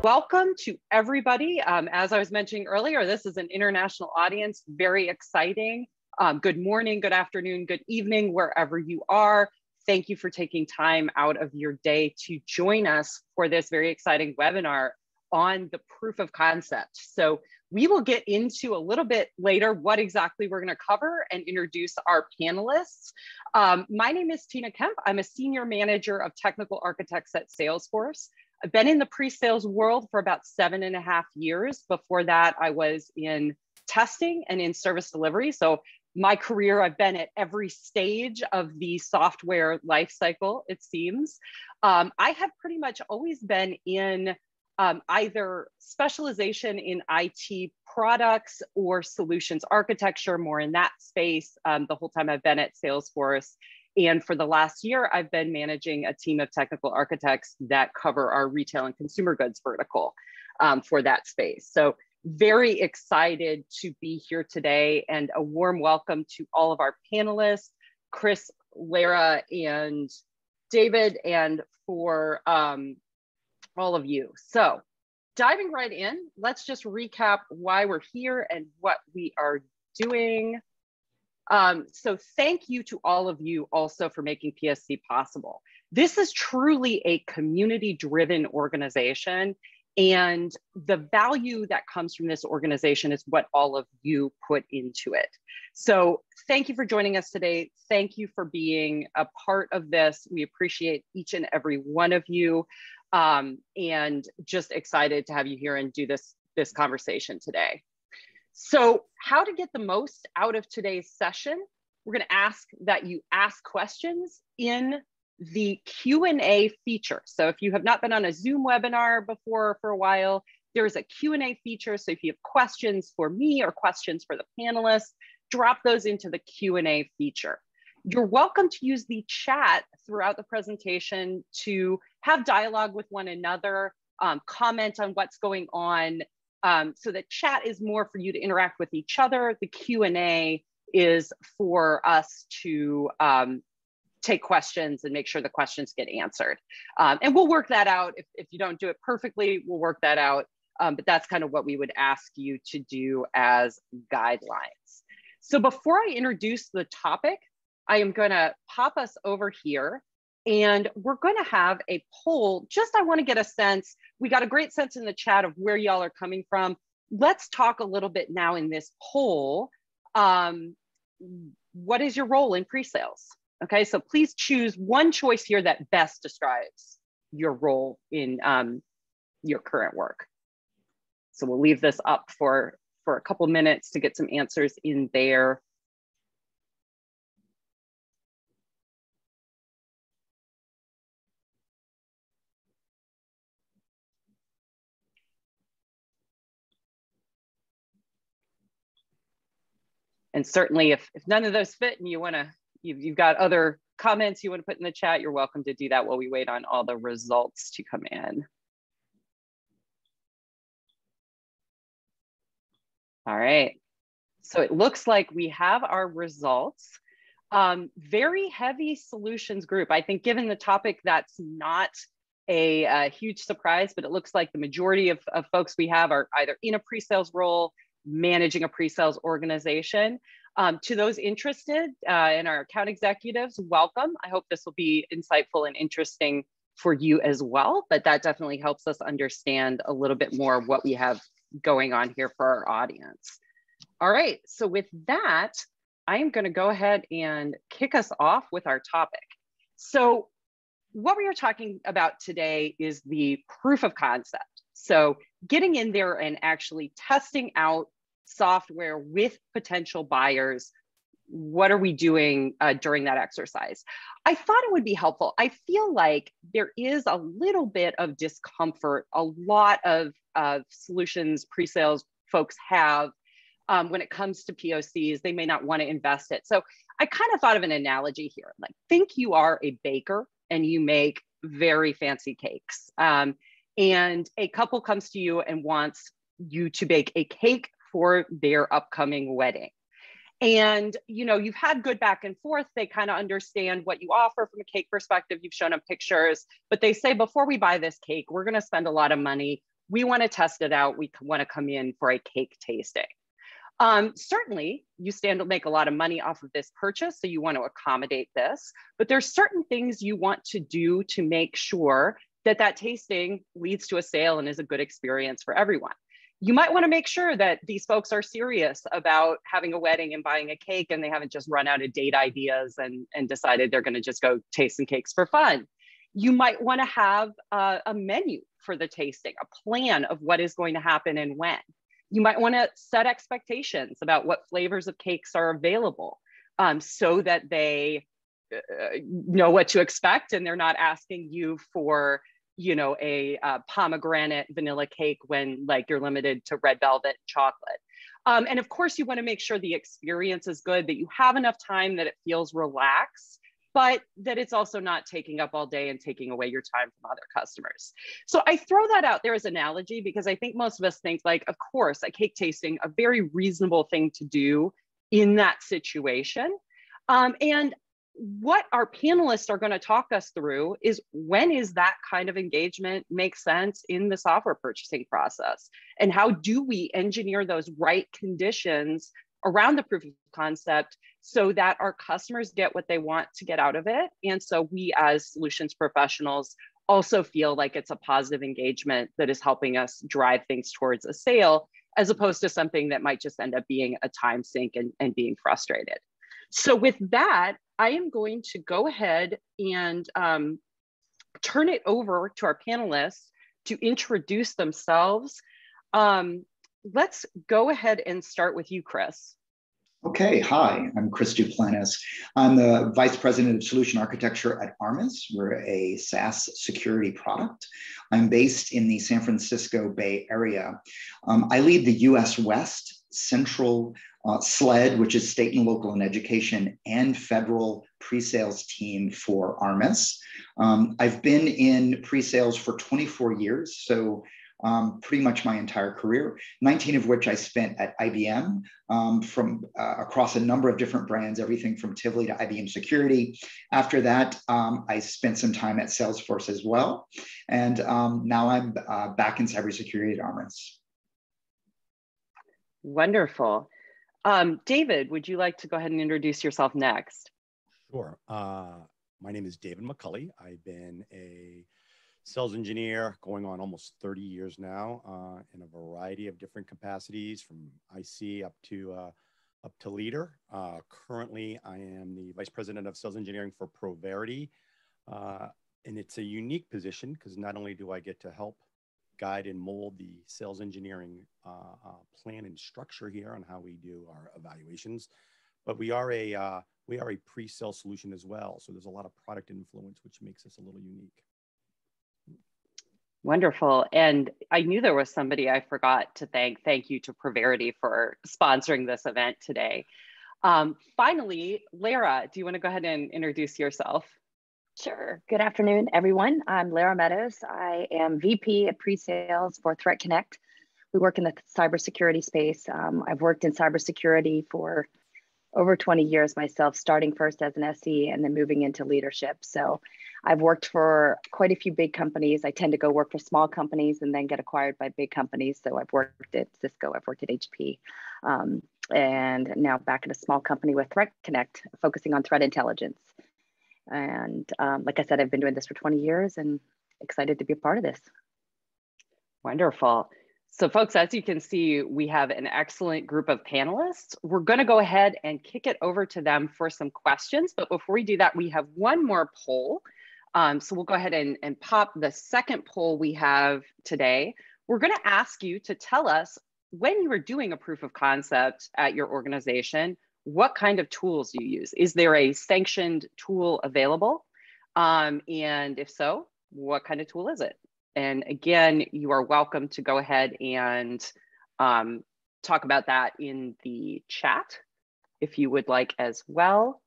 Welcome to everybody. As I was mentioning earlier, this is an international audience, very exciting. Good morning, good afternoon, good evening, wherever you are. Thank you for taking time out of your day to join us for this very exciting webinar on the proof of concept. So we will get into a little bit later what exactly we're going to cover and introduce our panelists. My name is Tina Kemp. I'm a senior manager of technical architects at Salesforce. I've been in the pre-sales world for about 7.5 years. Before that, I was in testing and in service delivery. So my career, I've been at every stage of the software lifecycle, it seems. I have pretty much always been in either specialization in IT products or solutions architecture, more in that space the whole time I've been at Salesforce. And for the last year, I've been managing a team of technical architects that cover our retail and consumer goods vertical for that space. So very excited to be here today, and a warm welcome to all of our panelists, Chris, Lara, and David, and for all of you. So diving right in, let's just recap why we're here and what we are doing. So thank you to all of you also for making PSC possible. This is truly a community-driven organization, and the value that comes from this organization is what all of you put into it. So thank you for joining us today. Thank you for being a part of this. We appreciate each and every one of you, and just excited to have you here and do this conversation today. So how to get the most out of today's session? We're going to ask that you ask questions in the Q&A feature. So if you have not been on a Zoom webinar before for a while, there's a Q&A feature. So if you have questions for me or questions for the panelists, drop those into the Q&A feature. You're welcome to use the chat throughout the presentation to have dialogue with one another, comment on what's going on. So the chat is more for you to interact with each other. The Q&A is for us to take questions and make sure the questions get answered. And we'll work that out. If you don't do it perfectly, we'll work that out. But that's kind of what we would ask you to do as guidelines. So before I introduce the topic, I am going to pop us over here. And we're going to have a poll. I want to get a sense. We got a great sense in the chat of where y'all are coming from. Let's talk a little bit now in this poll. What is your role in pre-sales? Okay, so please choose one choice here that best describes your role in your current work. So we'll leave this up for a couple minutes to get some answers in there. And certainly if none of those fit and you've got other comments you want to put in the chat, you're welcome to do that while we wait on all the results to come in. All right, so it looks like we have our results. Very heavy solutions group. I think given the topic, that's not a huge surprise, but it looks like the majority of folks we have are either in a pre-sales role, managing a pre-sales organization. To those interested in our account executives, welcome. I hope this will be insightful and interesting for you as well, but that definitely helps us understand a little bit more what we have going on here for our audience. All right, so with that, I am going to go ahead and kick us off with our topic. So what we are talking about today is the proof of concept. So getting in there and actually testing out software with potential buyers. What are we doing during that exercise? I thought it would be helpful. I feel like there is a little bit of discomfort a lot of solutions pre-sales folks have when it comes to POCs. They may not want to invest it. So I kind of thought of an analogy here. Like, think you are a baker and you make very fancy cakes. And a couple comes to you and wants you to bake a cake for their upcoming wedding. And you've had good back and forth. They kind of understand what you offer from a cake perspective. You've shown them pictures, but they say, before we buy this cake, we're going to spend a lot of money. we want to test it out. We want to come in for a cake tasting. Certainly, you stand to make a lot of money off of this purchase, so you want to accommodate this, but there's certain things you want to do to make sure that that tasting leads to a sale and is a good experience for everyone. You might want to make sure that these folks are serious about having a wedding and buying a cake, and they haven't just run out of date ideas and decided they're going to just go taste some cakes for fun. You might want to have a menu for the tasting, a plan of what is going to happen and when. You might want to set expectations about what flavors of cakes are available, so that they know what to expect and they're not asking you for, you know, a pomegranate vanilla cake when like you're limited to red velvet chocolate. And of course, you want to make sure the experience is good, that you have enough time that it feels relaxed, but that it's also not taking up all day and taking away your time from other customers. So I throw that out there as an analogy because I think most of us think like, of course, a cake tasting, a very reasonable thing to do in that situation. And what our panelists are going to talk us through is when is that kind of engagement make sense in the software purchasing process? And how do we engineer those right conditions around the proof of concept so that our customers get what they want to get out of it? And so we as solutions professionals also feel like it's a positive engagement that is helping us drive things towards a sale, as opposed to something that might just end up being a time sink and being frustrated. So with that, I am going to go ahead and turn it over to our panelists to introduce themselves. Let's go ahead and start with you, Chris. Okay, hi, I'm Chris Duplantis. I'm the Vice President of Solution Architecture at Armis. We're a SaaS security product. I'm based in the San Francisco Bay Area. I lead the US West Central SLED, which is state and local and education, and federal pre-sales team for Armis. I've been in pre-sales for 24 years, so pretty much my entire career, 19 of which I spent at IBM, from across a number of different brands, everything from Tivoli to IBM Security. After that, I spent some time at Salesforce as well. And now I'm back in cybersecurity at Armis. Wonderful. David, would you like to go ahead and introduce yourself next? Sure. My name is David McCulley. I've been a sales engineer going on almost 30 years now, in a variety of different capacities, from IC up to leader. Currently, I am the Vice President of Sales Engineering for ProVerity. And it's a unique position because not only do I get to help guide and mold the sales engineering plan and structure here on how we do our evaluations, but we are a pre-sale solution as well. So there's a lot of product influence, which makes us a little unique. Wonderful. And I knew there was somebody I forgot to thank. Thank you to ProVerity for sponsoring this event today. Finally, Lara, do you want to go ahead and introduce yourself? Sure. Good afternoon, everyone. I'm Lara Meadows. I am VP of Pre-Sales for Threat Connect. We work in the cybersecurity space. I've worked in cybersecurity for over 20 years myself, starting first as an SE and then moving into leadership. So I've worked for quite a few big companies. I tend to go work for small companies and then get acquired by big companies. So I've worked at Cisco, I've worked at HP, and now back at a small company with Threat Connect, focusing on threat intelligence. And like I said, I've been doing this for 20 years and excited to be a part of this. Wonderful. So folks, as you can see, we have an excellent group of panelists. We're going to go ahead and kick it over to them for some questions. But before we do that, we have one more poll. So we'll go ahead and pop the second poll we have today. We're going to ask you to tell us, when you were doing a proof of concept at your organization, what kind of tools you use. Is there a sanctioned tool available? And if so, what kind of tool is it? And again, you are welcome to go ahead and talk about that in the chat if you would like as well.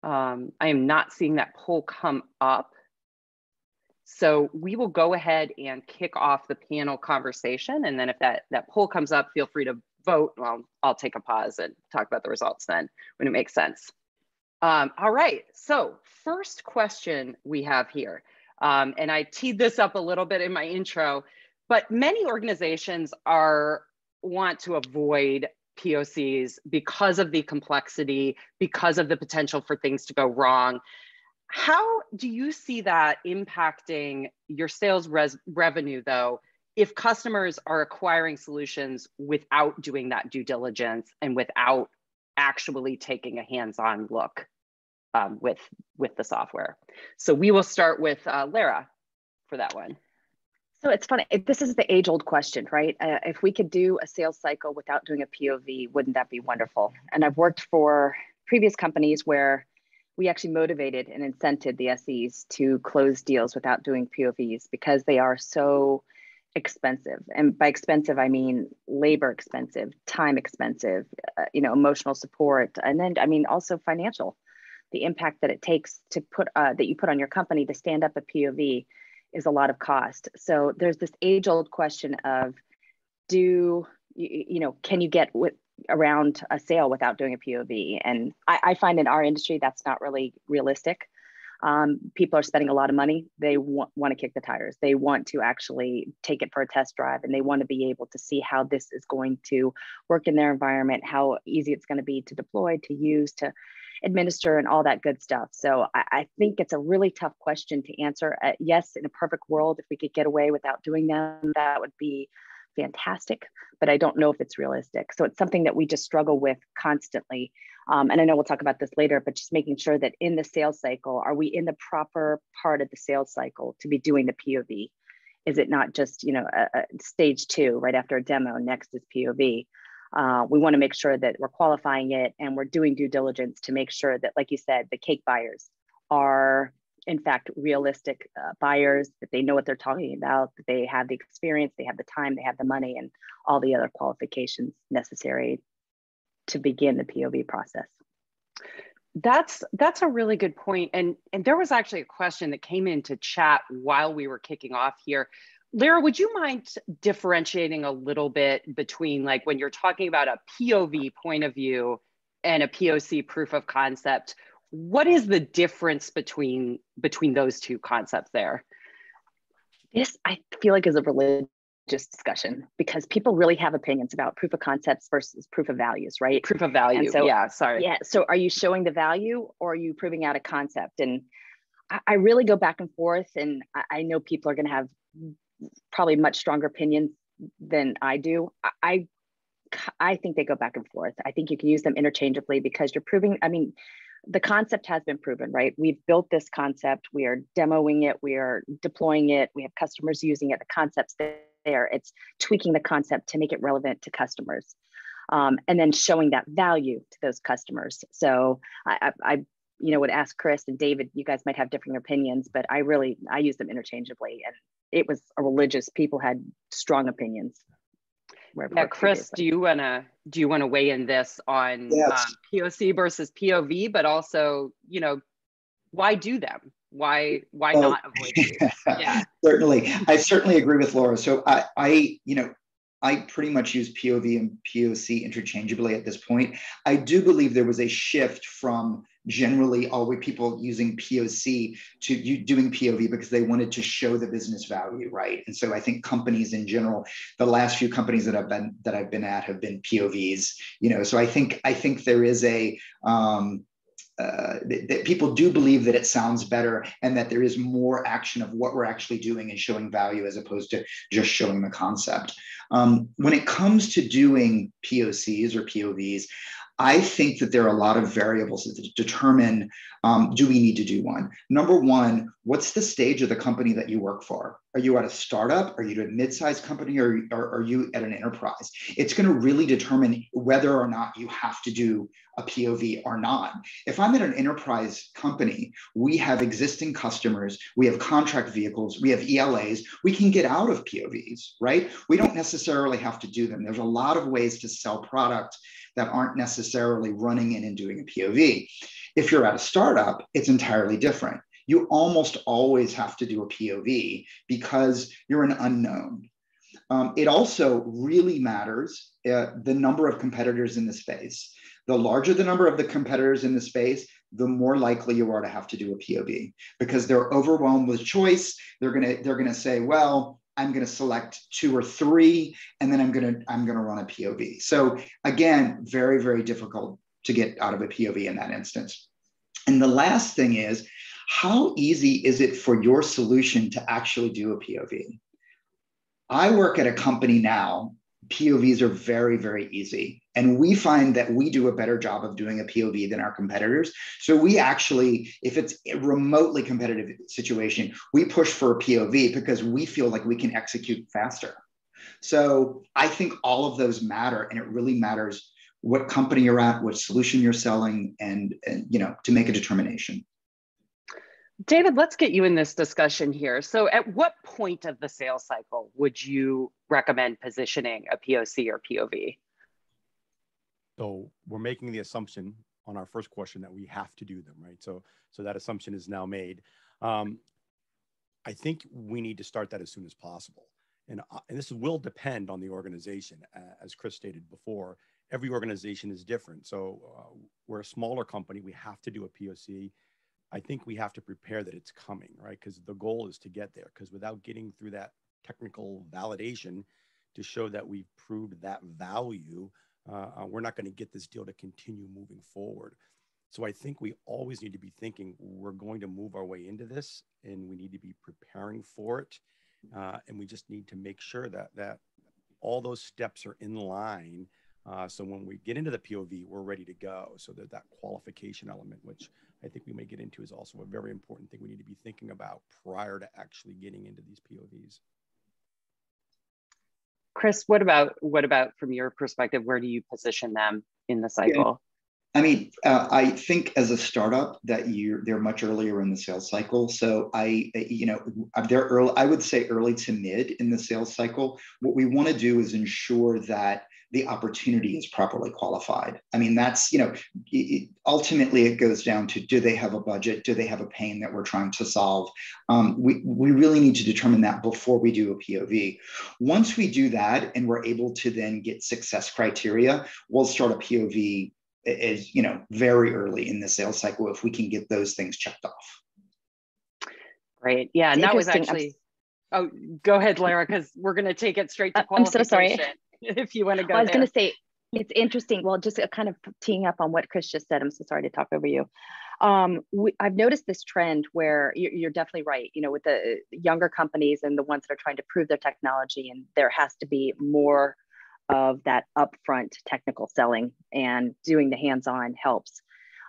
I am not seeing that poll come up. So we will go ahead and kick off the panel conversation. And then if that poll comes up, feel free to vote. Well, I'll take a pause and talk about the results then when it makes sense. All right, so first question we have here. And I teed this up a little bit in my intro. But many organizations want to avoid POCs because of the complexity, because of the potential for things to go wrong. How do you see that impacting your sales revenue, though, if customers are acquiring solutions without doing that due diligence and without actually taking a hands-on look with the software? So we will start with Lara for that one. So it's funny, this is the age-old question, right? If we could do a sales cycle without doing a POV, wouldn't that be wonderful? And I've worked for previous companies where we actually motivated and incented the SEs to close deals without doing POVs because they are so expensive. And by expensive, I mean labor expensive, time expensive, emotional support, and then I mean also financial. The impact that it takes to put that you put on your company to stand up a POV is a lot of cost. So there's this age-old question of, can you get around a sale without doing a POV? And I find in our industry that's not really realistic. People are spending a lot of money. They want to kick the tires. They want to actually take it for a test drive, and they want to be able to see how this is going to work in their environment, how easy it's going to be to deploy, to use, to administer, and all that good stuff. So I think it's a really tough question to answer. Yes, in a perfect world, if we could get away without doing them, that would be fantastic, but I don't know if it's realistic. So it's something that we just struggle with constantly. And I know we'll talk about this later, but just making sure that in the sales cycle, are we in the proper part of the sales cycle to be doing the POV? Is it not just, a stage 2 right after a demo, next is POV? We want to make sure that we're qualifying it and we're doing due diligence to make sure that, like you said, the cake buyers are in fact realistic buyers, that they know what they're talking about, that they have the experience, they have the time, they have the money, and all the other qualifications necessary to begin the POV process. That's a really good point. And there was actually a question that came into chat while we were kicking off here. Lara, would you mind differentiating a little bit between, like, when you're talking about a POV point of view and a POC proof of concept? What is the difference between those two concepts there? This, I feel like, is a religious discussion because people really have opinions about proof of concepts versus proof of values, right? Proof of value, so, yeah, sorry. Yeah, so are you showing the value or are you proving out a concept? And I really go back and forth, and I know people are going to have probably much stronger opinions than I do. I think they go back and forth. I think you can use them interchangeably because you're proving, the concept has been proven, right? We've built this concept, we are demoing it, we are deploying it, we have customers using it, the concept's there. It's tweaking the concept to make it relevant to customers. And then showing that value to those customers. So I would ask Chris and David, you guys might have different opinions, but I use them interchangeably. And it was a religious, people had strong opinions. Yeah, Chris, do you want to weigh in this on POC versus POV, but also, why do them? Why not avoid these? Yeah, certainly. I certainly agree with Laura. So I pretty much use POV and POC interchangeably at this point. I do believe there was a shift from generally always people using POC to doing POV because they wanted to show the business value, right? And so I think companies in general, the last few companies that I've been at have been POVs. So I think there is a that people do believe that it sounds better and that there is more action of what we're actually doing and showing value as opposed to just showing the concept. When it comes to doing POCs or POVs, I think that there are a lot of variables that determine, do we need to do one? Number one, what's the stage of the company that you work for? Are you at a startup? Are you at a mid-sized company? Or are you at an enterprise? It's going to really determine whether or not you have to do a POV or not. If I'm at an enterprise company, we have existing customers, we have contract vehicles, we have ELAs, we can get out of POVs, right? We don't necessarily have to do them. There's a lot of ways to sell product that aren't necessarily running in and doing a POV. If you're at a startup, it's entirely different. You almost always have to do a POV because you're an unknown. It also really matters the number of competitors in the space. The larger the number of the competitors in the space, the more likely you are to have to do a POV because they're overwhelmed with choice. They're gonna say, well, I'm going to select 2 or 3, and then I'm going to run a POV. So again, very, very difficult to get out of a POV in that instance. And the last thing is, how easy is it for your solution to actually do a POV? I work at a company now. POVs are very, very easy. And we find that we do a better job of doing a POV than our competitors. So we actually, if it's a remotely competitive situation, we push for a POV because we feel like we can execute faster. So I think all of those matter, and it really matters what company you're at, what solution you're selling, and to make a determination. David, let's get you in this discussion here. So at what point of the sales cycle would you recommend positioning a POC or POV? So we're making the assumption on our first question that we have to do them, right? So that assumption is now made. I think we need to start that as soon as possible. And this will depend on the organization. As Chris stated before, every organization is different. So we're a smaller company, we have to do a POC. I think we have to prepare that it's coming, right? Because the goal is to get there, because without getting through that technical validation to show that we've proved that value, we're not going to get this deal to continue moving forward. So I think we always need to be thinking we're going to move our way into this, and we need to be preparing for it. And we just need to make sure that all those steps are in line. So when we get into the POV, we're ready to go. So that qualification element, which I think we may get into, is also a very important thing we need to be thinking about prior to actually getting into these POVs. Chris, what about from your perspective, where do you position them in the cycle? I mean, I think as a startup that they're much earlier in the sales cycle. So they're early, I would say early to mid in the sales cycle. What we want to do is ensure that the opportunity is properly qualified. I mean, that's, ultimately it goes down to, do they have a budget? Do they have a pain that we're trying to solve? We really need to determine that before we do a POV. Once we do that and we're able to then get success criteria, we'll start a POV is very early in the sales cycle if we can get those things checked off. Great. Yeah, and that was actually. Oh, go ahead, Lara, because we're going to take it straight to qualification. I'm so sorry. If you want to go. Well, I was going to say it's interesting. Well, just kind of teeing up on what Chris just said. I'm so sorry to talk over you. I've noticed this trend where you're definitely right. With the younger companies and the ones that are trying to prove their technology, and there has to be more of that upfront technical selling, and doing the hands-on helps.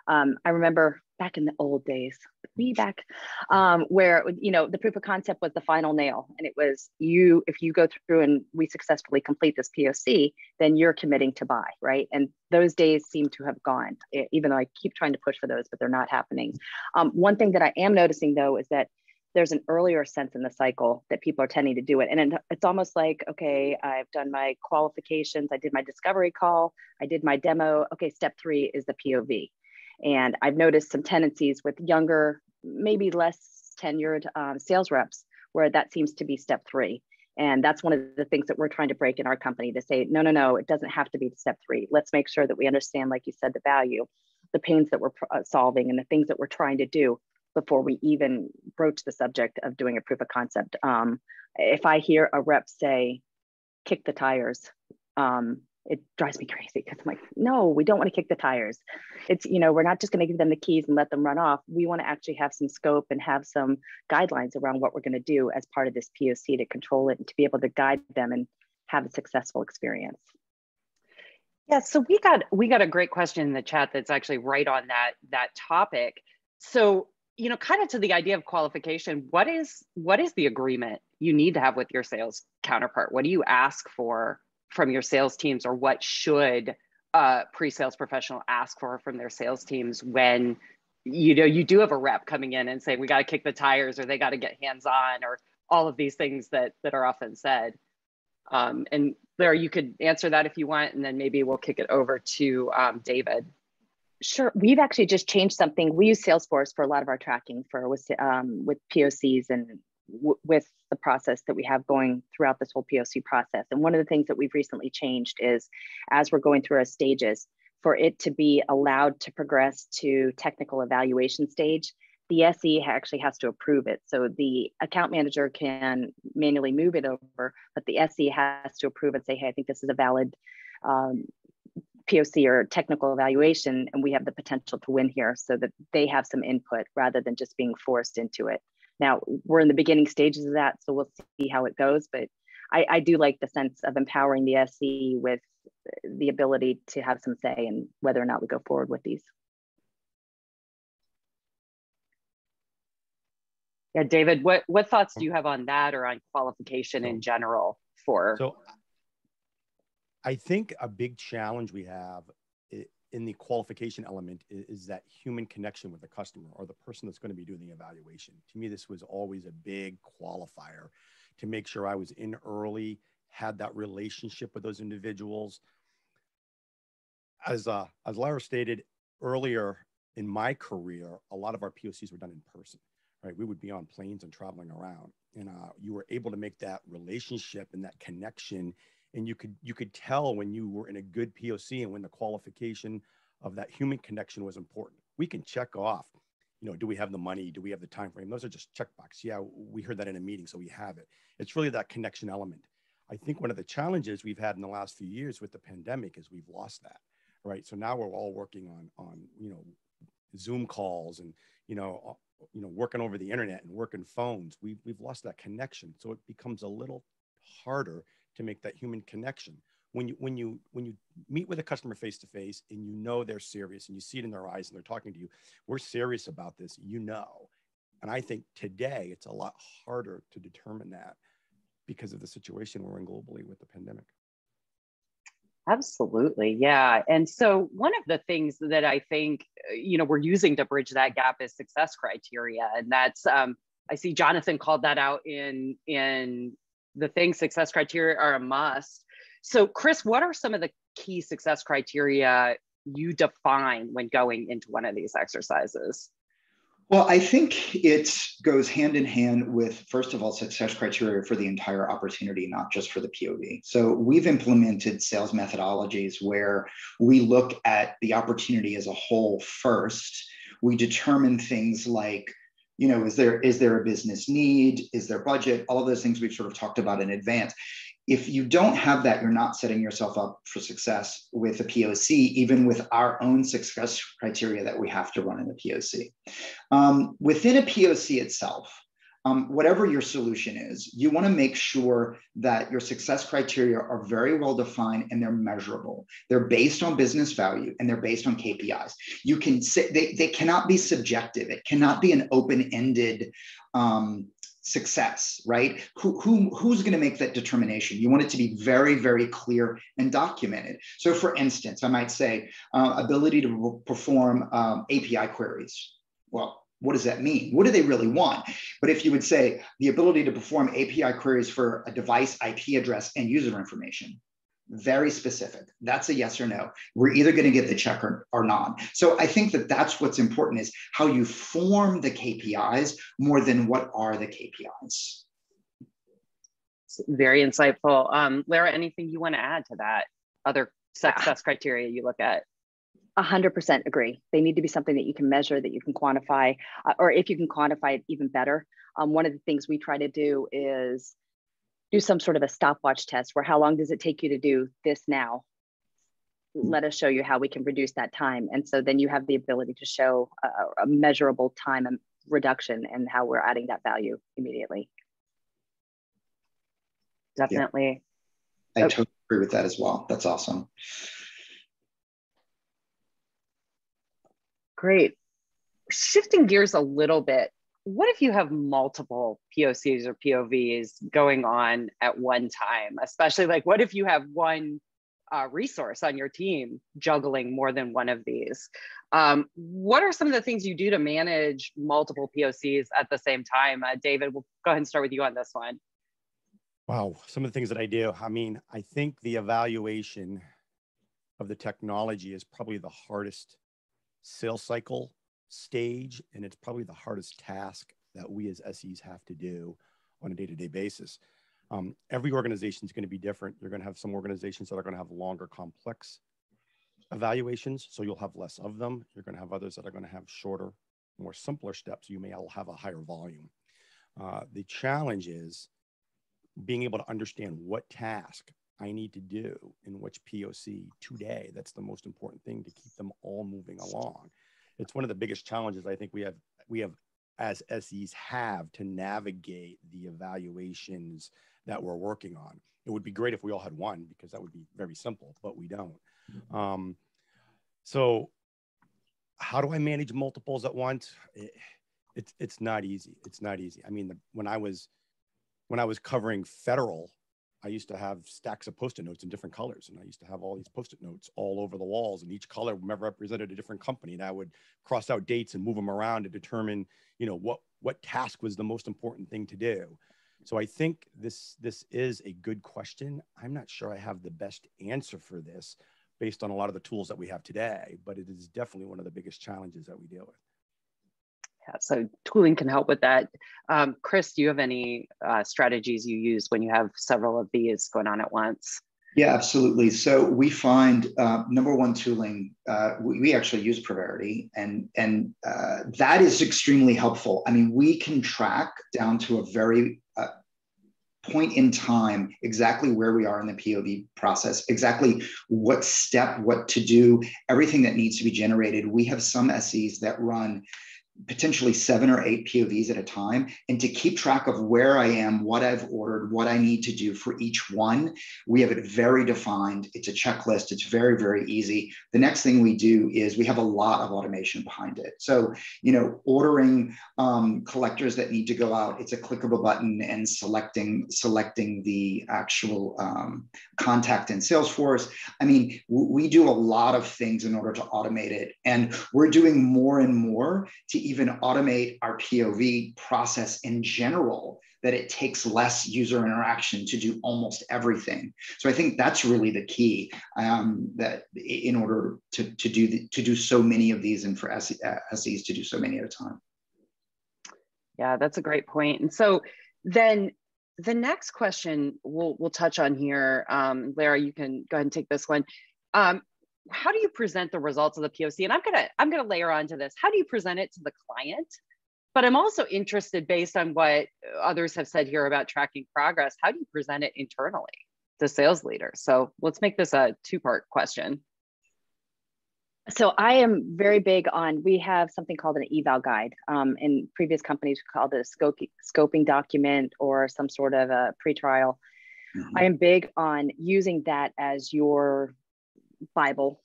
I remember back in the old days, where the proof of concept was the final nail, and it was if you go through and we successfully complete this POC, then you're committing to buy, right? And those days seem to have gone, even though I keep trying to push for those, but they're not happening. One thing that I am noticing though is that there's an earlier sense in the cycle that people are tending to do it. And it's almost like, okay, I've done my qualifications, I did my discovery call, I did my demo. Okay, step 3 is the POV. And I've noticed some tendencies with younger, maybe less tenured sales reps, where that seems to be step 3. And that's one of the things that we're trying to break in our company, to say, no, it doesn't have to be step 3. Let's make sure that we understand, like you said, the value, the pains that we're solving, and the things that we're trying to do before we even broach the subject of doing a proof of concept. If I hear a rep say, kick the tires, it drives me crazy, because I'm like, no, we don't want to kick the tires. It's, we're not just going to give them the keys and let them run off. We want to actually have some scope and have some guidelines around what we're going to do as part of this POC to control it and to be able to guide them and have a successful experience. Yeah, so we got a great question in the chat that's actually right on that topic. So, kind of to the idea of qualification, what is the agreement you need to have with your sales counterpart? What do you ask for from your sales teams, or what should a pre-sales professional ask for from their sales teams when you do have a rep coming in and say, we got to kick the tires, or they got to get hands-on, or all of these things that are often said? And Lara, you could answer that if you want, and then maybe we'll kick it over to David. Sure. We've actually just changed something. We use Salesforce for a lot of our tracking with POCs and with the process that we have going throughout this whole POC process. And one of the things that we've recently changed is, as we're going through our stages, for it to be allowed to progress to technical evaluation stage, the SE actually has to approve it. So the account manager can manually move it over, but the SE has to approve and say, hey, I think this is a valid POC or technical evaluation, and we have the potential to win here, so that they have some input rather than just being forced into it. Now, we're in the beginning stages of that, so we'll see how it goes, but I do like the sense of empowering the SE with the ability to have some say in whether or not we go forward with these. Yeah, David, what thoughts do you have on that or on qualification in general for? So I think a big challenge we have in the qualification element is that human connection with the customer or the person that's going to be doing the evaluation. To me, this was always a big qualifier to make sure I was in early, had that relationship with those individuals. As Lara stated earlier in my career, a lot of our POCs were done in person, right? We would be on planes and traveling around, and you were able to make that relationship and that connection. And you could tell when you were in a good POC and when the qualification of that human connection was important. We can check off, do we have the money? Do we have the time frame? Those are just checkbox. Yeah, we heard that in a meeting, so we have it. It's really that connection element. I think one of the challenges we've had in the last few years with the pandemic is we've lost that, right? So now we're all working on Zoom calls and working over the internet and working phones. We've lost that connection, so it becomes a little harder to make that human connection. When you meet with a customer face to face and they're serious and you see it in their eyes and they're talking to you, we're serious about this, And I think today it's a lot harder to determine that because of the situation we're in globally with the pandemic. Absolutely, yeah. And so one of the things that I think, we're using to bridge that gap is success criteria. And that's, I see Jonathan called that out in the thing. Success criteria are a must. So Chris, what are some of the key success criteria you define when going into one of these exercises? Well, I think it goes hand in hand with, first of all, success criteria for the entire opportunity, not just for the POV. So we've implemented sales methodologies where we look at the opportunity as a whole first. We determine things like, is there a business need? Is there budget? All of those things we've sort of talked about in advance. If you don't have that, you're not setting yourself up for success with a POC, even with our own success criteria that we have to run in the POC. Within a POC itself, whatever your solution is, you want to make sure that your success criteria are very well defined and they're measurable. They're based on business value and they're based on KPIs. You can say they cannot be subjective. It cannot be an open-ended success, right? Who's going to make that determination? You want it to be very, very clear and documented. So for instance, I might say ability to perform API queries. Well, what does that mean? What do they really want? But if you would say the ability to perform API queries for a device, IP address, and user information, very specific. That's a yes or no. We're either going to get the check or not. So I think that that's what's important, is how you form the KPIs more than what are the KPIs. Very insightful. Lara, anything you want to add to that? Other success criteria you look at? 100% agree. They need to be something that you can measure, that you can quantify, or if you can quantify it, even better. One of the things we try to do is do some sort of a stopwatch test where how long does it take you to do this now? Let us show you how we can reduce that time. And so then you have the ability to show a measurable time reduction and how we're adding that value immediately. Definitely. Yeah. I totally agree with that as well. That's awesome. Great. Shifting gears a little bit, what if you have multiple POCs or POVs going on at one time? Especially like, what if you have one resource on your team juggling more than one of these? What are some of the things you do to manage multiple POCs at the same time? David, we'll go ahead and start with you on this one. Wow, some of the things that I do. I mean, I think the evaluation of the technology is probably the hardest sales cycle stage, and it's probably the hardest task that we as SEs have to do on a day-to-day basis. Every organization is going to be different. You're going to have some organizations that are going to have longer, complex evaluations, so you'll have less of them. You're going to have others that are going to have shorter more simpler steps, you may have a higher volume. The challenge is being able to understand what task I need to do in which POC today. That's the most important thing to keep them all moving along. It's one of the biggest challenges I think we have as SEs have to navigate the evaluations that we're working on. It would be great if we all had one, because that would be very simple, but we don't. So how do I manage multiples at once? It's not easy. It's not easy. I mean, when I was covering federal, I used to have stacks of Post-it notes in different colors. And I used to have all these Post-it notes all over the walls, and each color represented a different company. And I would cross out dates and move them around to determine, what task was the most important thing to do. So I think this is a good question. I'm not sure I have the best answer for this based on a lot of the tools that we have today, but it is definitely one of the biggest challenges that we deal with. Yeah, so tooling can help with that. Chris, do you have any strategies you use when you have several of these going on at once? Yeah, absolutely. So we find number one tooling, we actually use Preverity, and that is extremely helpful. I mean, we can track down to a very point in time exactly where we are in the POV process, exactly what step, what to do, everything that needs to be generated. We have some SEs that run potentially 7 or 8 POVs at a time. And to keep track of where I am, what I've ordered, what I need to do for each one, we have it very defined. It's a checklist. It's very, very easy. The next thing we do is we have a lot of automation behind it. So, ordering collectors that need to go out, it's a click of a button and selecting the actual contact in Salesforce. I mean, we do a lot of things in order to automate it. And we're doing more and more to even automate our POV process in general, that it takes less user interaction to do almost everything. So I think that's really the key, that in order to do so many of these, and for SEs to do so many at a time. Yeah, that's a great point. And so then the next question we'll touch on here, Lara, you can go ahead and take this one. How do you present the results of the POC? And I'm gonna layer onto this. How do you present it to the client? But I'm also interested, based on what others have said here about tracking progress, how do you present it internally to sales leaders? So let's make this a 2-part question. So I am very big on, we have something called an eval guide. In previous companies, we called it a scoping document or some sort of a pre-trial. I am big on using that as your Bible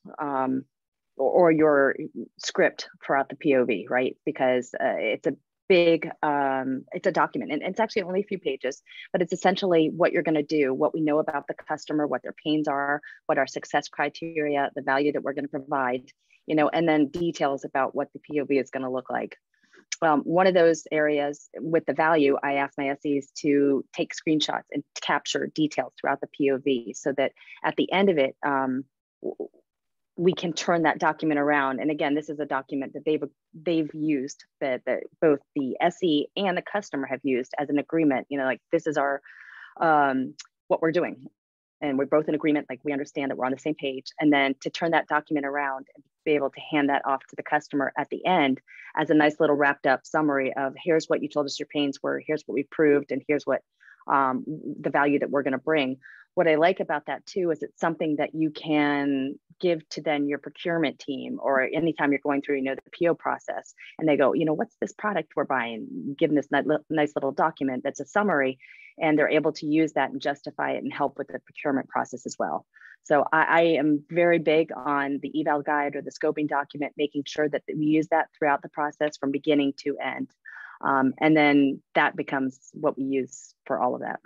or your script throughout the POV, right? Because it's a big, it's a document, and it's actually only a few pages, but it's essentially what you're going to do, what we know about the customer, what their pains are, what our success criteria, the value that we're going to provide, and then details about what the POV is going to look like. One of those areas with the value, I ask my SEs to take screenshots and capture details throughout the POV, so that at the end of it, we can turn that document around. And again, this is a document that they've used, that both the SE and the customer have used as an agreement, like this is our, what we're doing. And we're both in agreement, like we understand that we're on the same page. And then to turn that document around and be able to hand that off to the customer at the end as a nice little wrapped up summary of, here's what you told us your pains were, here's what we proved, and here's what the value that we're going to bring. What I like about that too is it's something that you can give to then your procurement team, or anytime you're going through, the PO process, and they go, what's this product we're buying? Give them this nice little document that's a summary, and they're able to use that and justify it and help with the procurement process as well. So I am very big on the eval guide or the scoping document, making sure that we use that throughout the process from beginning to end. And then that becomes what we use for all of that.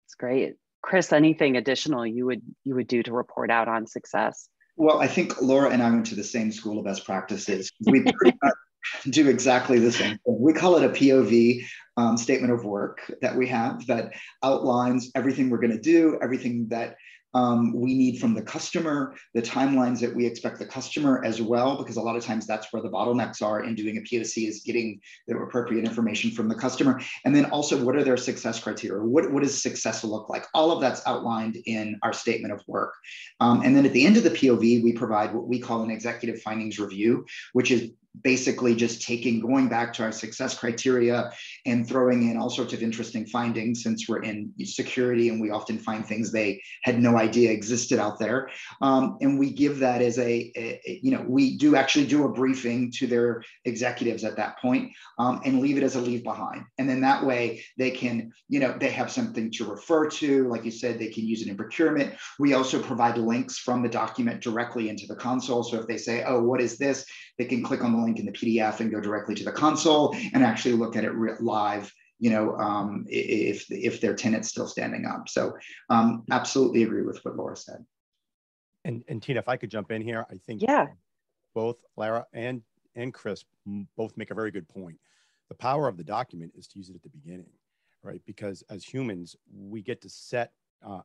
It's great. Chris, anything additional you would do to report out on success? Well, I think Laura and I went to the same school of best practices. We pretty much do exactly the same thing. We call it a POV, statement of work, that we have that outlines everything we're going to do, everything that we need from the customer, the timelines that we expect the customer as well, because a lot of times that's where the bottlenecks are in doing a POC, is getting the appropriate information from the customer. And then also, what are their success criteria? What does success look like? All of that's outlined in our statement of work. And then at the end of the POV, we provide what we call an executive findings review, which is basically just going back to our success criteria and throwing in all sorts of interesting findings, since we're in security and we often find things they had no idea existed out there. And we give that as we do actually do a briefing to their executives at that point, and leave it as a leave behind. And then that way they can, they have something to refer to. Like you said, they can use it in procurement. We also provide links from the document directly into the console. So if they say, oh, what is this? They can click on the link in the PDF and go directly to the console and actually look at it live, if their tenant's still standing up. So absolutely agree with what Laura said. And Tina, if I could jump in here, I think both Lara and Chris both make a very good point. The power of the document is to use it at the beginning, right? Because as humans, we get to set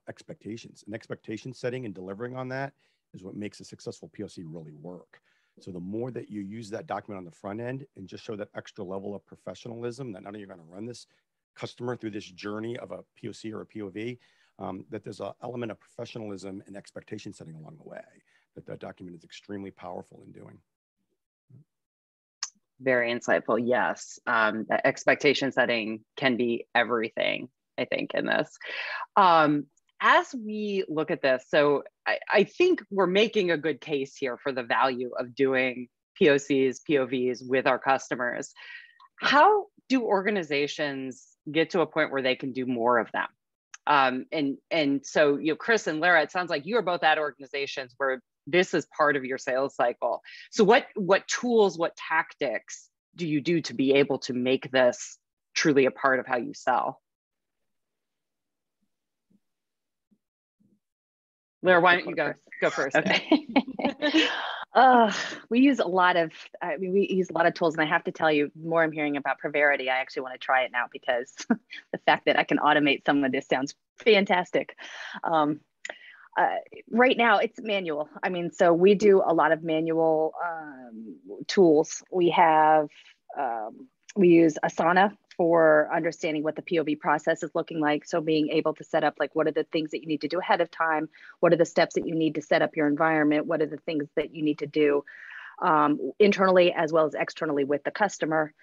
expectations, and expectation setting and delivering on that is what makes a successful POC really work. So the more that you use that document on the front end and just show that extra level of professionalism that not only you're going to run this customer through this journey of a POC or a POV, that there's an element of professionalism and expectation setting along the way that document is extremely powerful in doing. Very insightful. Yes. The expectation setting can be everything, I think, in this. As we look at this, so I think we're making a good case here for the value of doing POCs, POVs with our customers. How do organizations get to a point where they can do more of them? And so, Chris and Lara, it sounds like you are both at organizations where this is part of your sales cycle. So what tools, what tactics do you do to be able to make this truly a part of how you sell? Lara, why don't you go first? Okay. We use a lot of tools, and I have to tell you, the more I'm hearing about Preverity, I actually want to try it now, because the fact that I can automate some of this sounds fantastic. Right now it's manual. So we do a lot of manual tools. We use Asana for understanding what the POV process is looking like. So being able to set up, like, what are the things that you need to do ahead of time? What are the steps that you need to set up your environment? What are the things that you need to do internally as well as externally with the customer?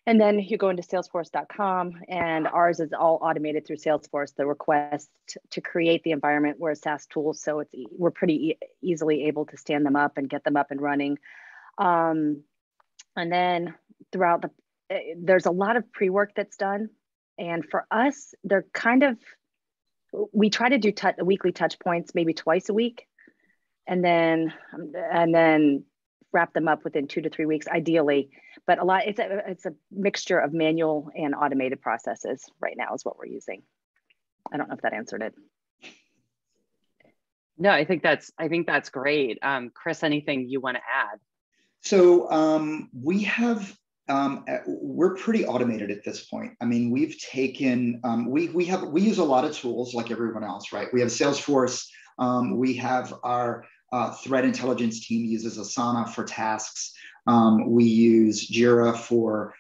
And then you go into salesforce.com, and ours is all automated through Salesforce. The request to create the environment, we're a SaaS tool, so we're pretty easily able to stand them up and get them up and running. And then there's a lot of pre-work that's done. And for us, we try to do weekly touch points, maybe twice a week, and then wrap them up within 2 to 3 weeks, ideally. But it's a mixture of manual and automated processes right now is what we're using. I don't know if that answered it. No, I think that's great. Chris, anything you want to add? So we have, we're pretty automated at this point. We've taken, we use a lot of tools like everyone else, right? We have Salesforce. We have our threat intelligence team uses Asana for tasks. We use Jira for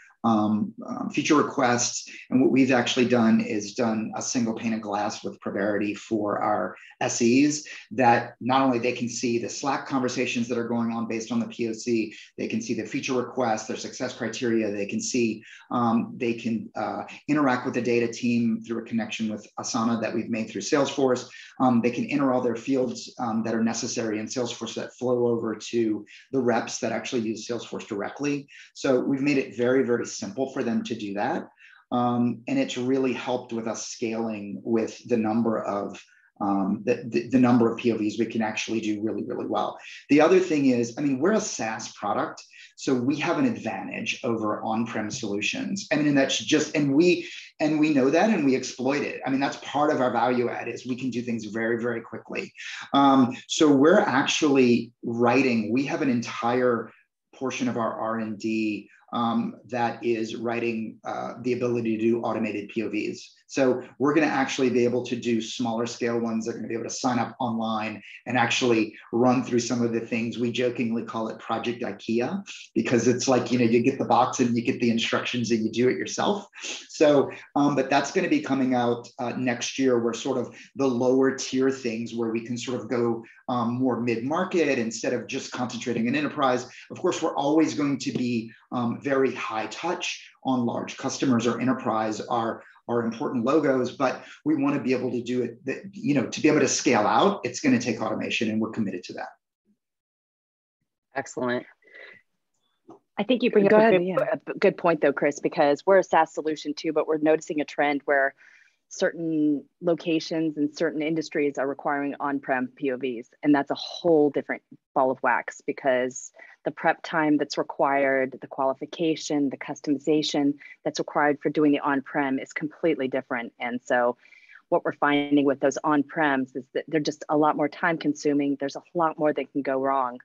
feature requests. And what we've actually done is done a single pane of glass with Preverity for our SEs, that not only they can see the Slack conversations that are going on based on the POC, they can see the feature requests, their success criteria, they can see, they can interact with the data team through a connection with Asana that we've made through Salesforce. They can enter all their fields that are necessary in Salesforce that flow over to the reps that actually use Salesforce directly. So we've made it very, very simple for them to do that. And it's really helped with us scaling with the number of the number of POVs we can actually do really, really well. The other thing is, we're a SaaS product, so we have an advantage over on-prem solutions. And that's just, and we know that, and we exploit it. That's part of our value add, is we can do things very, very quickly. So we're actually we have an entire portion of our R&D that is writing the ability to do automated POVs. So we're going to actually be able to do smaller scale ones that are going to be able to sign up online and actually run through some of the things. We jokingly call it Project IKEA, because it's like, you get the box and you get the instructions and you do it yourself. So, but that's going to be coming out next year, where sort of the lower tier things where we can sort of go more mid-market instead of just concentrating in enterprise. Of course, we're always going to be very high touch on large customers or enterprise are important logos, but we want to be able to do it, to be able to scale out, it's going to take automation, and we're committed to that. Excellent. I think you bring up a good point though, Chris, because we're a SaaS solution too, but we're noticing a trend where certain locations and certain industries are requiring on-prem POVs. And that's a whole different ball of wax, because the prep time that's required, the qualification, the customization that's required for doing the on-prem is completely different. And so what we're finding with those on-prems is that they're just a lot more time consuming. There's a lot more that can go wrong.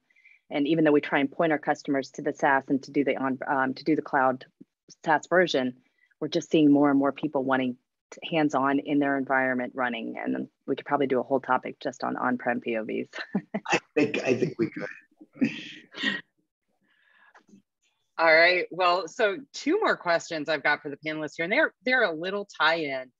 And even though we try and point our customers to the SaaS and to do the cloud SaaS version, we're just seeing more and more people wanting hands-on in their environment running. And then we could probably do a whole topic just on on-prem POVs. I think we could. All right. Well, so 2 more questions I've got for the panelists here, and they're a little tie-in.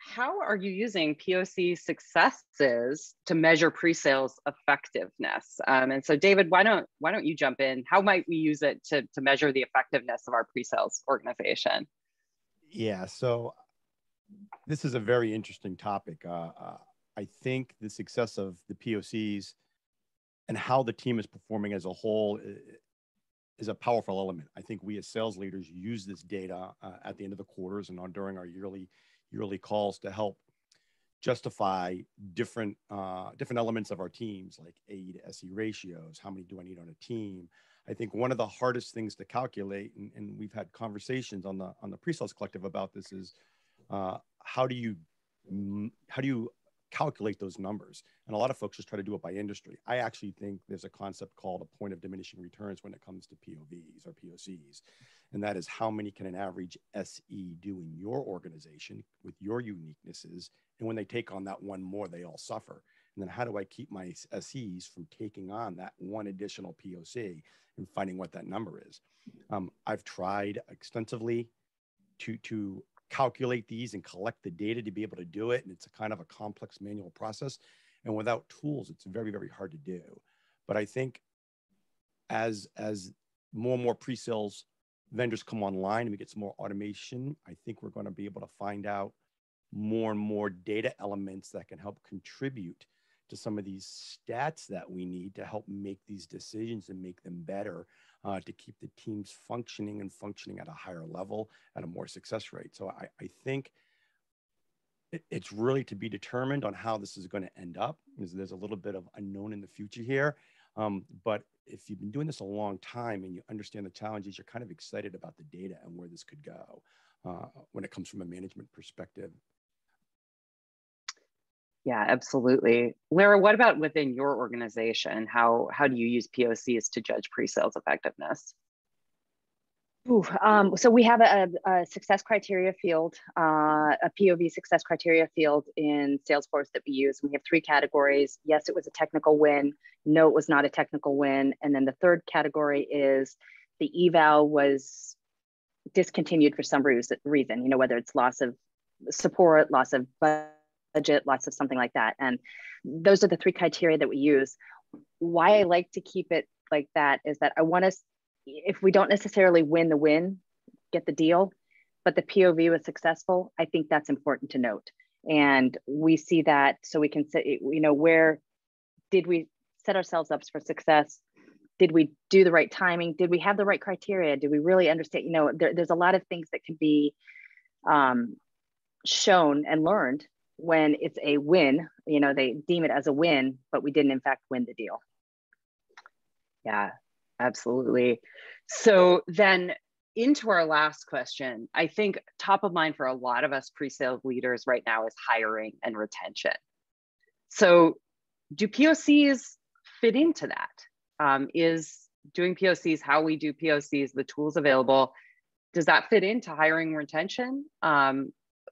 How are you using POC successes to measure pre-sales effectiveness? And so, David, why don't you jump in? How might we use it to measure the effectiveness of our pre-sales organization? Yeah, so this is a very interesting topic. I think the success of the POCs and how the team is performing as a whole is a powerful element. I think we as sales leaders use this data at the end of the quarters and during our yearly calls to help justify different elements of our teams, like AE to SE ratios. How many do I need on a team? I think one of the hardest things to calculate, and we've had conversations on the pre-sales collective about this, is how do you calculate those numbers? And a lot of folks just try to do it by industry. I actually think there's a concept called a point of diminishing returns when it comes to POVs or POCs. And that is, how many can an average SE do in your organization with your uniquenesses? And when they take on that one more, they all suffer. And then how do I keep my SEs from taking on that one additional POC and finding what that number is? I've tried extensively to calculate these and collect the data to be able to do it. And it's a kind of a complex manual process. And without tools, it's very, very hard to do. But I think as more and more pre-sales vendors come online and we get some more automation, I think we're going to be able to find out more and more data elements that can help contribute to some of these stats that we need to help make these decisions and make them better, to keep the teams functioning at a higher level, at a more success rate. So I think it's really to be determined on how this is going to end up. There's a little bit of unknown in the future here. But if you've been doing this a long time and you understand the challenges, you're kind of excited about the data and where this could go when it comes from a management perspective. Yeah, absolutely. Lara, what about within your organization? How do you use POCs to judge pre-sales effectiveness? So we have a success criteria field, a POV success criteria field in Salesforce that we use. We have 3 categories. Yes, it was a technical win. No, it was not a technical win. And then the third category is the eval was discontinued for some reason, whether it's loss of support, loss of budget, lots of something like that. And those are the 3 criteria that we use. Why I like to keep it like that is that I want us, if we don't necessarily win the win, get the deal, but the POV was successful, I think that's important to note. And we see that, so we can say, where did we set ourselves up for success? Did we do the right timing? Did we have the right criteria? Did we really understand? There's a lot of things that can be shown and learned when it's a win. They deem it as a win, but we didn't in fact win the deal. Yeah, absolutely. So then into our last question, I think top of mind for a lot of us pre-sales leaders right now is hiring and retention. So do POCs fit into that? Is doing POCs, how we do POCs, the tools available, does that fit into hiring and retention?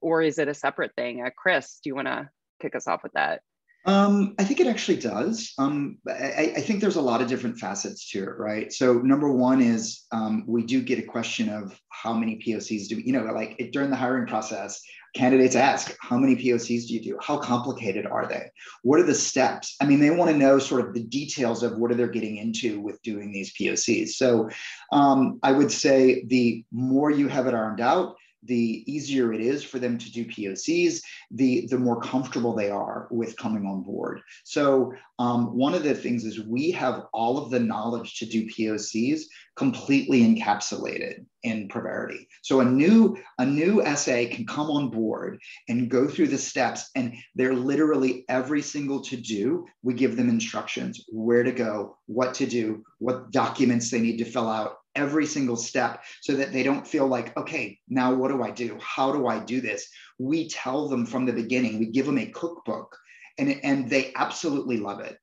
Or is it a separate thing? Chris, do you want to kick us off with that? I think it actually does. I think there's a lot of different facets to it, right? So number one is we do get a question of how many POCs do, like during the hiring process, candidates ask, how many POCs do you do? How complicated are they? What are the steps? I mean, they want to know sort of the details of what are they getting into with doing these POCs. So I would say the more you have it ironed out, the easier it is for them to do POCs, the more comfortable they are with coming on board. So one of the things is we have all of the knowledge to do POCs completely encapsulated in Preverity. So a new SA can come on board and go through the steps, and they're literally every single to do. We give them instructions, where to go, what to do, what documents they need to fill out, every single step, so that they don't feel like, okay, now what do I do? How do I do this? We tell them from the beginning, we give them a cookbook, and they absolutely love it.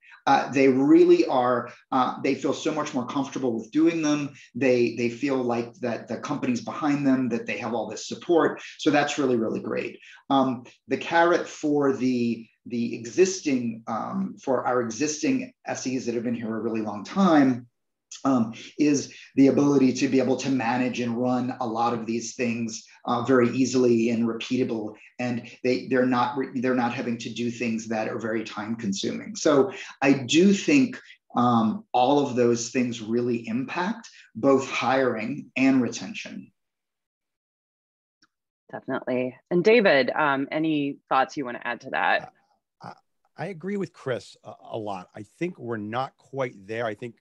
They really are, they feel so much more comfortable with doing them. They feel like that the company's behind them, that they have all this support. So that's really, really great. The carrot for the existing, for our existing SEs that have been here a really long time, is the ability to be able to manage and run a lot of these things very easily and repeatable, and they're not having to do things that are very time consuming. So I do think all of those things really impact both hiring and retention. Definitely. And David, any thoughts you want to add to that? I agree with Chris a lot. I think we're not quite there. I think,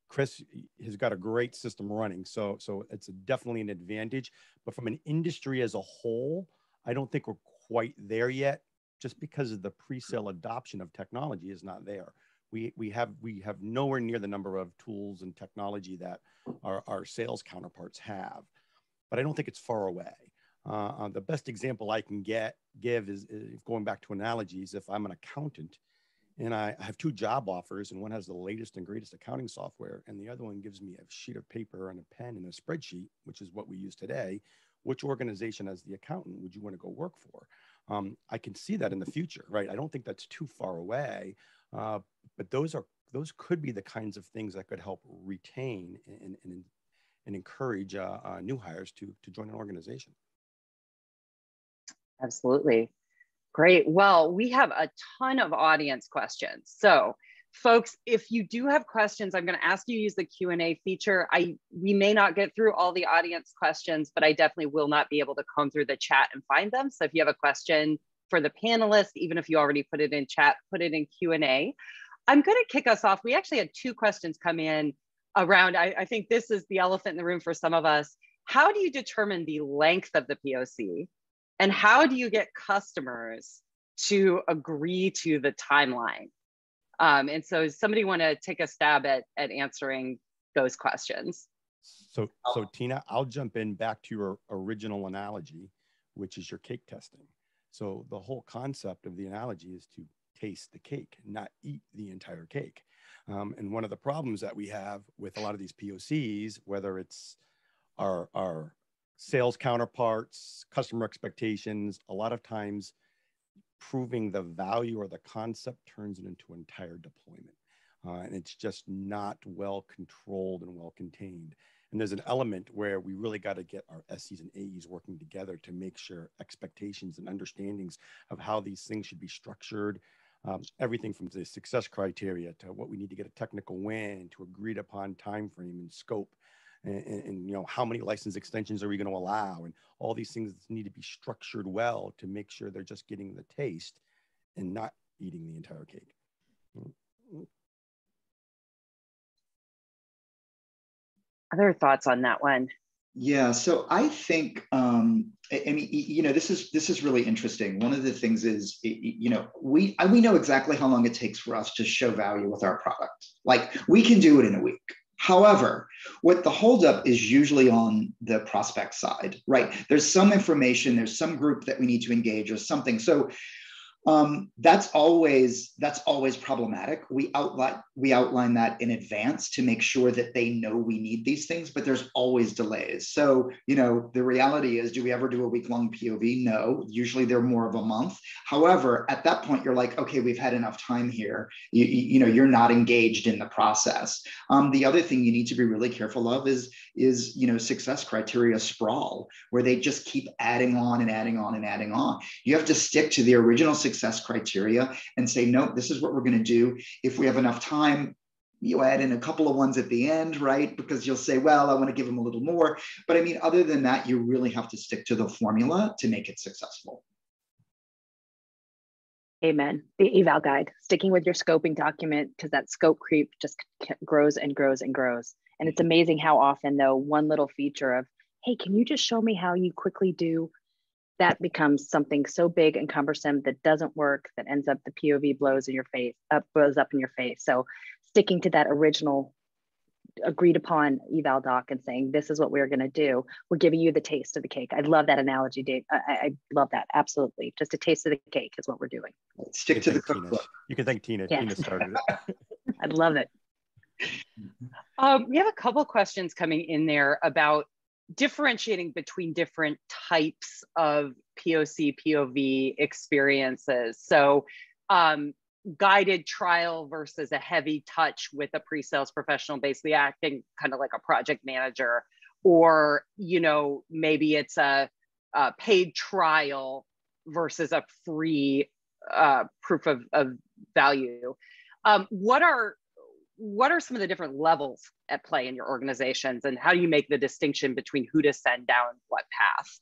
Chris has got a great system running, so it's definitely an advantage. But from an industry as a whole, I don't think we're quite there yet, just because of the pre-sale adoption of technology is not there. We have nowhere near the number of tools and technology that our sales counterparts have, but I don't think it's far away. The best example I can give is going back to analogies. If I'm an accountant and I have two job offers, and one has the latest and greatest accounting software, and the other one gives me a sheet of paper and a pen and a spreadsheet, which is what we use today, which organization as the accountant would you want to go work for? I can see that in the future, right? I don't think that's too far away, but those could be the kinds of things that could help retain and encourage new hires to join an organization. Absolutely. Great. Well, we have a ton of audience questions. So folks, if you do have questions, I'm going to ask you to use the Q&A feature. We may not get through all the audience questions, but I definitely will not be able to comb through the chat and find them. So if you have a question for the panelists, even if you already put it in chat, put it in Q&A. I'm going to kick us off. We actually had two questions come in around, I think this is the elephant in the room for some of us. How do you determine the length of the POC? And how do you get customers to agree to the timeline? And so somebody want to take a stab at answering those questions? So Tina, I'll jump in back to your original analogy, which is your cake testing. So the whole concept of the analogy is to taste the cake, not eat the entire cake. And one of the problems that we have with a lot of these POCs, whether it's our sales counterparts, customer expectations, a lot of times proving the value or the concept turns it into entire deployment. And it's just not well controlled and well contained. And there's an element where we really got to get our SCs and AEs working together to make sure expectations and understandings of how these things should be structured, everything from the success criteria to what we need to get a technical win, to agreed upon time frame and scope. And how many license extensions are we going to allow, and all these things need to be structured well to make sure they're just getting the taste and not eating the entire cake. Other thoughts on that one? Yeah, so I think this is really interesting. One of the things is we know exactly how long it takes for us to show value with our product. Like, we can do it in a week. However, what the holdup is usually on the prospect side, right? There's some information, there's some group that we need to engage or something. So That's always problematic. We outline that in advance to make sure that they know we need these things, but there's always delays. So, the reality is, do we ever do a week-long POV? No, usually they're more of a month. However, at that point, you're like, okay, we've had enough time here. You're not engaged in the process. The other thing you need to be really careful of is success criteria sprawl, where they just keep adding on and adding on and adding on. You have to stick to the original success criteria and say, no, this is what we're going to do. If we have enough time, you add in a couple of ones at the end, right? Because you'll say, well, I want to give them a little more. But I mean, other than that, you really have to stick to the formula to make it successful. Amen. The eval guide, sticking with your scoping document, because that scope creep just grows and grows and grows. And it's amazing how often, though, one little feature of, hey, can you just show me how you quickly do, that becomes something so big and cumbersome that doesn't work, that ends up the POV blows up in your face. So sticking to that original agreed upon eval doc and saying, this is what we're going to do. We're giving you the taste of the cake. I love that analogy, Dave. I love that. Absolutely. Just a taste of the cake is what we're doing. Stick to the cookbook. You can thank Tina. Yeah. Tina started it. I love it. We have a couple questions coming in there about differentiating between different types of POC, POV experiences. So guided trial versus a heavy touch with a pre-sales professional basically acting kind of like a project manager, or, maybe it's a paid trial versus a free proof of value. What are some of the different levels at play in your organizations, and how do you make the distinction between who to send down what path?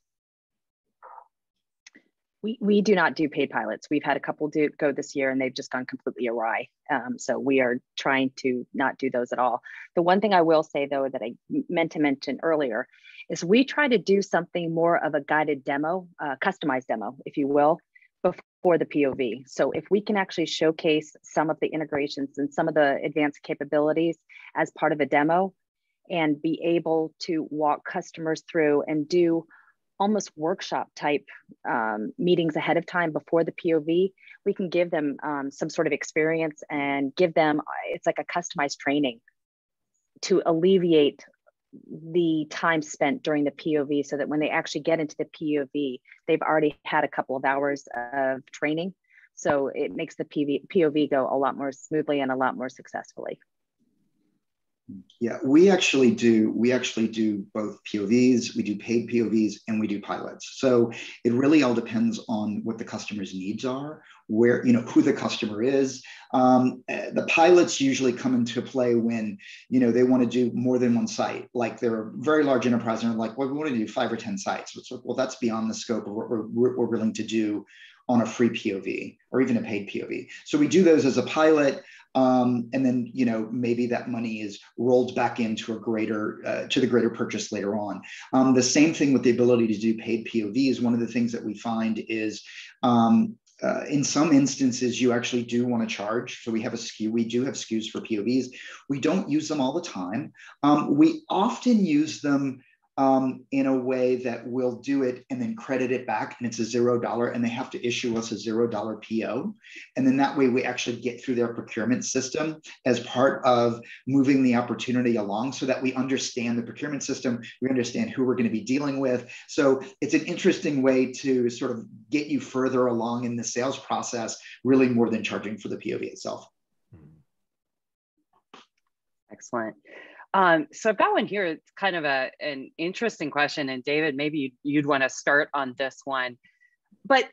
We do not do paid pilots. We've had a couple go this year and they've just gone completely awry. So we are trying to not do those at all. The one thing I will say, though, that I meant to mention earlier is we try to do something more of a guided demo, customized demo, if you will, before the POV. So if we can actually showcase some of the integrations and some of the advanced capabilities as part of a demo and be able to walk customers through and do almost workshop type meetings ahead of time before the POV, we can give them some sort of experience and give them, it's like a customized training to alleviate the time spent during the POV, so that when they actually get into the POV, they've already had a couple of hours of training. So it makes the POV go a lot more smoothly and a lot more successfully. Yeah, we actually do both POVs, we do paid POVs, and we do pilots. So it really all depends on what the customer's needs are, where, who the customer is. The pilots usually come into play when, they want to do more than one site. Like they're a very large enterprise and they're like, well, we want to do 5 or 10 sites. So, well, that's beyond the scope of what we're willing to do on a free POV or even a paid POV. So we do those as a pilot. And then, maybe that money is rolled back into a greater, to the greater purchase later on. The same thing with the ability to do paid POVs. One of the things that we find is, in some instances, you actually do want to charge. So we have a SKU. We do have SKUs for POVs. We don't use them all the time. We often use them in a way that we'll do it and then credit it back, and it's a $0, and they have to issue us a $0 PO. And then that way we actually get through their procurement system as part of moving the opportunity along, so that we understand the procurement system, we understand who we're going to be dealing with. So it's an interesting way to sort of get you further along in the sales process, really more than charging for the POV itself. Excellent. So I've got one here. It's kind of an interesting question. And David, maybe you'd want to start on this one. But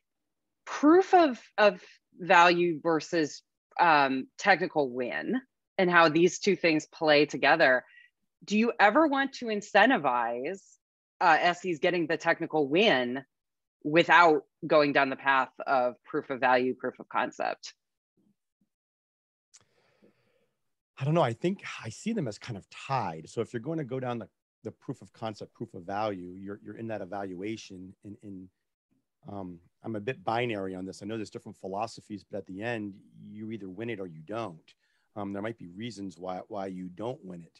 proof of value versus technical win, and how these two things play together. Do you ever want to incentivize SEs getting the technical win without going down the path of proof of value, proof of concept? I don't know. I think I see them as kind of tied. So if you're going to go down the proof of concept, proof of value, you're in that evaluation. I'm a bit binary on this. I know there's different philosophies, but at the end, you either win it or you don't. There might be reasons why you don't win it.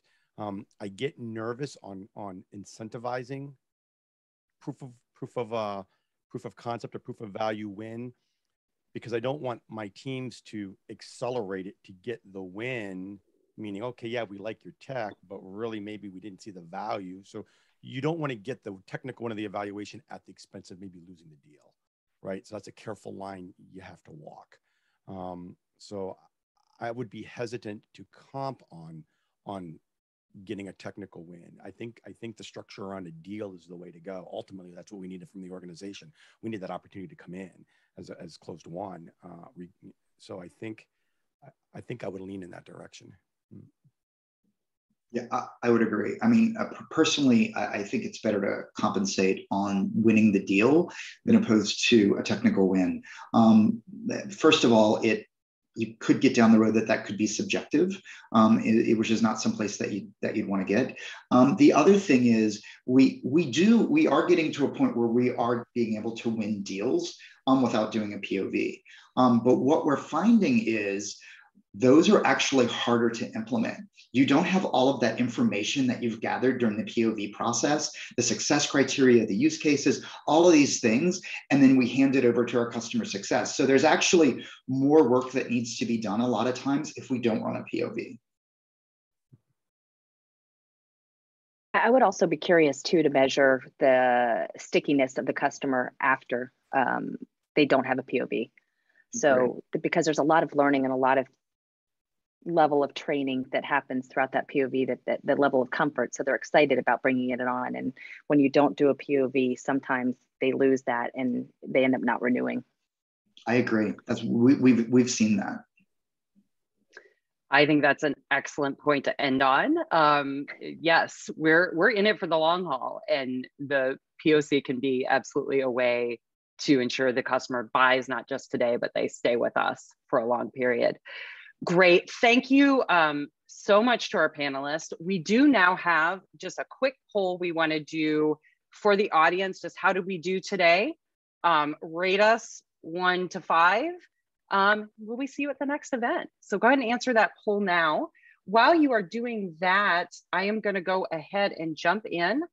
I get nervous on incentivizing proof of concept or proof of value win because I don't want my teams to accelerate it to get the win, meaning, okay, yeah, we like your tech, but really maybe we didn't see the value. So you don't want to get the technical one of the evaluation at the expense of maybe losing the deal, right? So that's a careful line you have to walk. So I would be hesitant to comp on getting a technical win. I think the structure around a deal is the way to go. Ultimately, that's what we needed from the organization. We need that opportunity to come in as closed won. So I think I would lean in that direction. Yeah, I would agree. I mean, personally, I think it's better to compensate on winning the deal than opposed to a technical win. First of all, you could get down the road that could be subjective, which is not someplace that you'd want to get. The other thing is we are getting to a point where we are being able to win deals without doing a POV. But what we're finding is those are actually harder to implement. You don't have all of that information that you've gathered during the POV process, the success criteria, the use cases, all of these things, and then we hand it over to our customer success. So there's actually more work that needs to be done a lot of times if we don't run a POV. I would also be curious too to measure the stickiness of the customer after they don't have a POV. So because there's a lot of learning and a lot of level of training that happens throughout that POV, that the level of comfort. So they're excited about bringing it on. And when you don't do a POV, sometimes they lose that and they end up not renewing. I agree. We've seen that. I think that's an excellent point to end on. Yes, we're in it for the long haul, and the POC can be absolutely a way to ensure the customer buys not just today, but they stay with us for a long period. Great. Thank you so much to our panelists. We do now have just a quick poll we want to do for the audience. Just how did we do today? Rate us 1 to 5. Will we see you at the next event? So go ahead and answer that poll now. While you are doing that, I am going to go ahead and jump in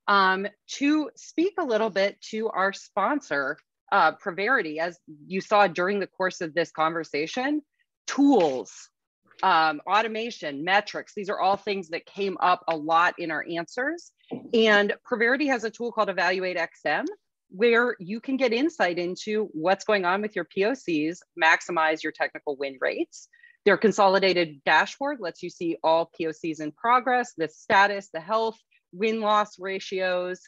to speak a little bit to our sponsor, Preverity. As you saw during the course of this conversation, tools, automation, metrics, these are all things that came up a lot in our answers. And Preverity has a tool called Evaluate XM, where you can get insight into what's going on with your POCs, maximize your technical win rates. Their consolidated dashboard lets you see all POCs in progress, the status, the health, win-loss ratios.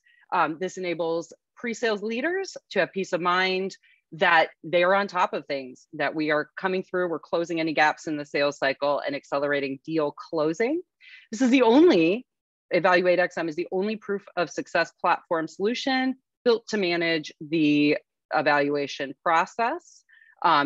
This enables pre-sales leaders to have peace of mind that they are on top of things, that we are coming through, we're closing any gaps in the sales cycle and accelerating deal closing. This is the only, Evaluate XM is the only proof of success platform solution built to manage the evaluation process,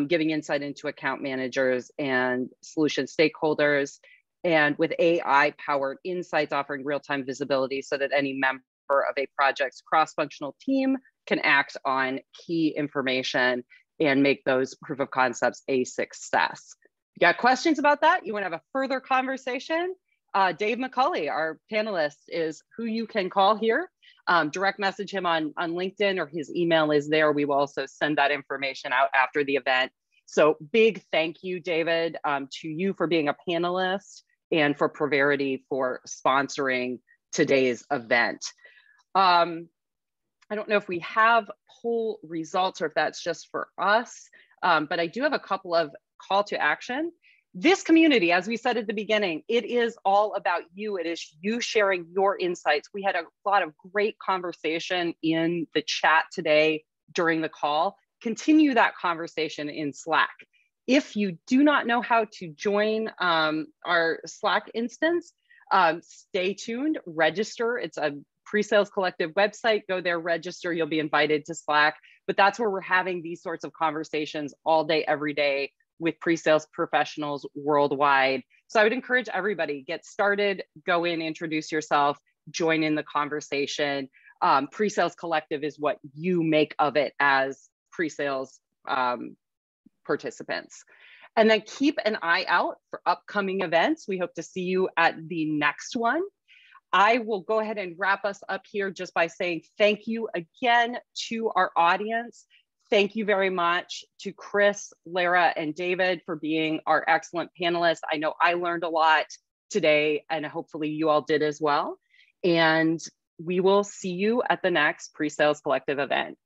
giving insight into account managers and solution stakeholders, and with AI-powered insights offering real-time visibility so that any member of a project's cross-functional team can act on key information and make those proof of concepts a success. If you got questions about that, you want to have a further conversation, Dave McCulley, our panelist, is who you can call here. Direct message him on LinkedIn, or his email is there. We will also send that information out after the event. So big thank you, David, to you for being a panelist and for Preverity for sponsoring today's event. I don't know if we have poll results or if that's just for us, but I do have a couple of call to action. This community, as we said at the beginning, it is all about you. It is you sharing your insights. We had a lot of great conversation in the chat today during the call. Continue that conversation in Slack. If you do not know how to join our Slack instance, stay tuned, register. It's a PreSales Collective website. Go there, register. You'll be invited to Slack. But that's where we're having these sorts of conversations all day, every day with pre-sales professionals worldwide. So I would encourage everybody, get started, go in, introduce yourself, join in the conversation. Pre-sales Collective is what you make of it as pre-sales participants. And then keep an eye out for upcoming events. We hope to see you at the next one. I will go ahead and wrap us up here just by saying thank you again to our audience. Thank you very much to Chris, Lara, and David for being our excellent panelists. I know I learned a lot today, and hopefully you all did as well. And we will see you at the next PreSales Collective event.